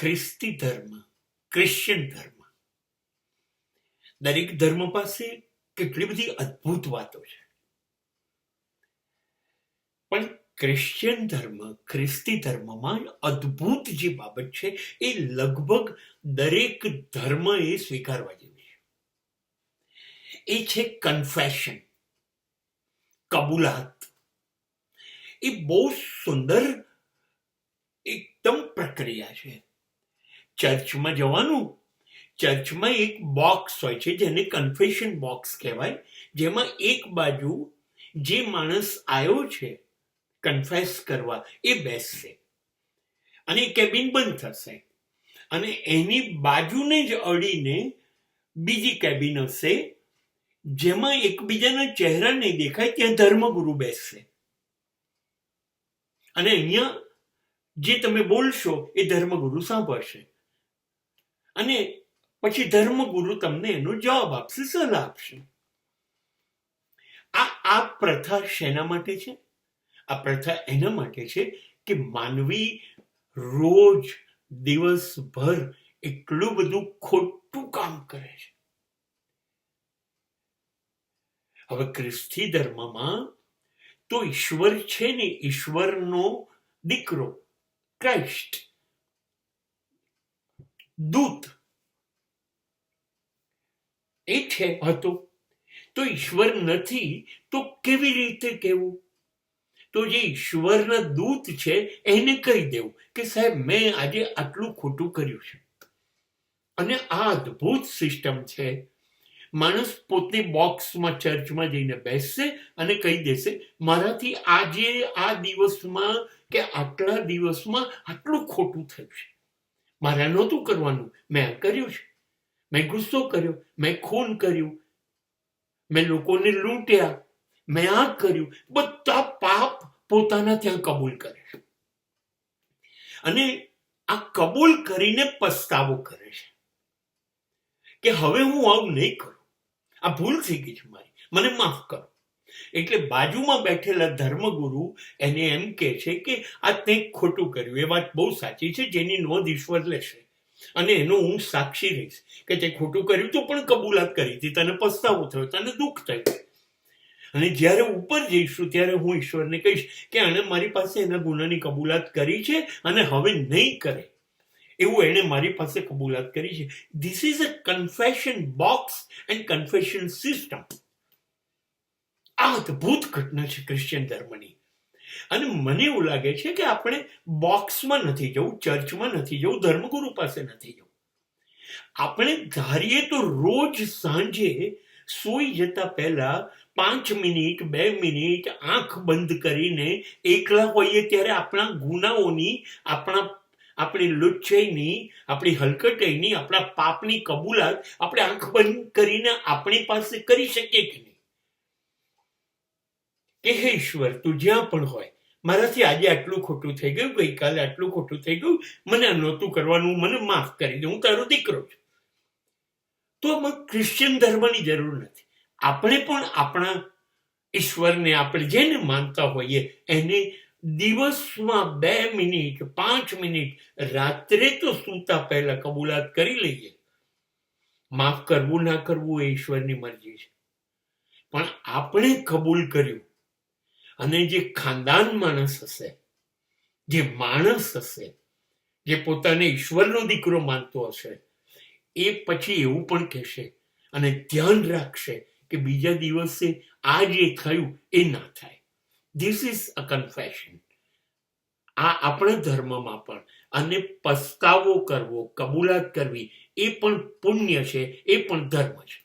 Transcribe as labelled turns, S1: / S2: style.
S1: ખ્રિસ્તી ધર્મ, ક્રિશ્ચિયન ધર્મ, દરેક ધર્મ પાસે કેટલી બધી અદ્ભુત વાતો છે, પણ ક્રિશ્ચિયન ધર્મ, ખ્રિસ્તી ધર્મમાં અદ્ભુત જે બાબત છે એ લગભગ દરેક ધર્મ એ સ્વીકારવા જેવી છે. એ છે કન્ફેશન, કબૂલાત. એ બહુ સુંદર એકદમ પ્રક્રિયા છે. ચર્ચમાં જવાનું, ચર્ચમાં એક બોક્સ હોય છે જેને કન્ફેશન બોક્સ કહેવાય, જેમાં એક બાજુ જે માણસ આવ્યો છે કન્ફેસ કરવા એ બેસશે અને કેબિન બંધ થશે અને એની બાજુને જ અડીને બીજી કેબિન હશે જેમાં એકબીજાના ચહેરા નહીં દેખાય, ત્યાં ધર્મગુરુ બેસશે અને અહીંયા જે તમે બોલશો એ ધર્મગુરુ સાંભળશે અને પછી ધર્મગુરુ તમને એનો જવાબ આપશે, સલાહ આપશે. આ પ્રથા શેના માટે છે? આ પ્રથા એના માટે છે કે માનવી રોજ દિવસભર એટલું બધું ખોટું કામ કરે છે. હવે ખ્રિસ્તી ધર્મમાં તો ઈશ્વર છે ને, ઈશ્વરનો દીકરો ક્રાઇસ્ટ, દૂત એ છે હતો. તો ઈશ્વર નથી તો કેવી રીતે કહેવું? તો જે ઈશ્વરના દૂત છે એને કહી દેવું કે સાહેબ મેં આજે આટલું ખોટું કર્યું છે. અને આ અદ્ભુત સિસ્ટમ છે. માણસ પોતે બોક્સમાં ચર્ચમાં જઈને બેસશે અને કહી દેશે મારાથી આજે આ દિવસમાં કે આટલા દિવસમાં આટલું ખોટું થયું છે, મારે નહોતું કરવાનું, મેં આ કર્યું છે, મેં ગુસ્સો કર્યો, મેં ખૂન કર્યું, મેં લોકોને લૂંટ્યા, મેં આ કર્યું. બધા પાપ પોતાના ત્યાં કબૂલ કરે છે અને આ કબૂલ કરીને પસ્તાવો કરે છે કે હવે હું આવું નહીં કરું, આ ભૂલ થઈ ગઈ છે મારી, મને માફ કરો. એટલે બાજુમાં બેઠેલા ધર્મગુરુ એને એમ કહે છે કે આ તે ખોટું કર્યું, એ વાત બહુ સાચી છે, જેની નોંધ ઈશ્વર લેશે અને એનો હું સાક્ષી રહીશ કે તે ખોટું કર્યું તો પણ કબૂલાત કરી હતી, તને પસ્તાવો થયો, તને દુઃખ થયું. અને જ્યારે ઉપર જઈશું ત્યારે હું ઈશ્વરને કહીશ કે આણે મારી પાસે એના ગુનાની કબૂલાત કરી છે અને હવે નહીં કરે એવું એણે મારી પાસે કબૂલાત કરી છે. This is a confession box and confession system. આ અદ્ભુત ઘટના છે ક્રિશ્ચિયન ધર્મની. અને મને એવું લાગે છે કે આપણે બોક્સમાં નથી જવું, ચર્ચમાં નથી જવું, ધર્મગુરુ પાસે નથી જવું. આપણે ધારીએ તો રોજ સાંજે સૂઈ જતા પહેલા 5 મિનિટ 2 મિનિટ આંખ બંધ કરીને એકલા હોઈએ ત્યારે આપણા ગુનાઓની, આપણી લુચ્ચાઈની, આપણી હલકટાઈની, આપણા પાપની કબૂલાત આપણે આંખ બંધ કરીને આપણી પાસે કરી શકીએ કે નહીં? કે હે ઈશ્વર, તું જ્યાં પણ હોય, મારાથી આજે આટલું ખોટું થઈ ગયું, ગઈકાલે આટલું ખોટું થઈ ગયું, મને આ નહોતું કરવાનું, મને માફ કરી દે, હું તારો દીકરો છું. તો આમાં ક્રિશ્ચિયન ધર્મની જરૂર નથી. આપણે પણ આપણા ઈશ્વરને, આપણે જેને માનતા હોઈએ એને દિવસમાં 2 મિનિટ 5 મિનિટ રાત્રે તો સૂતા પહેલા કબૂલાત કરી લઈએ. માફ કરવું ના કરવું એ ઈશ્વરની મરજી છે, પણ આપણે કબૂલ કર્યું. અને જે ખાનદાન માણસ હશે, જે માણસ હશે, જે પોતાને ઈશ્વરનો દીકરો માનતો હશે, એ પછી એવું પણ કહેશે અને ધ્યાન રાખશે કે બીજા દિવસે આ જે થયું એ ના થાય. This is a confession. આ આપણા ધર્મમાં પણ. અને પસ્તાવો કરવો, કબૂલાત કરવી એ પણ પુણ્ય છે, એ પણ ધર્મ છે.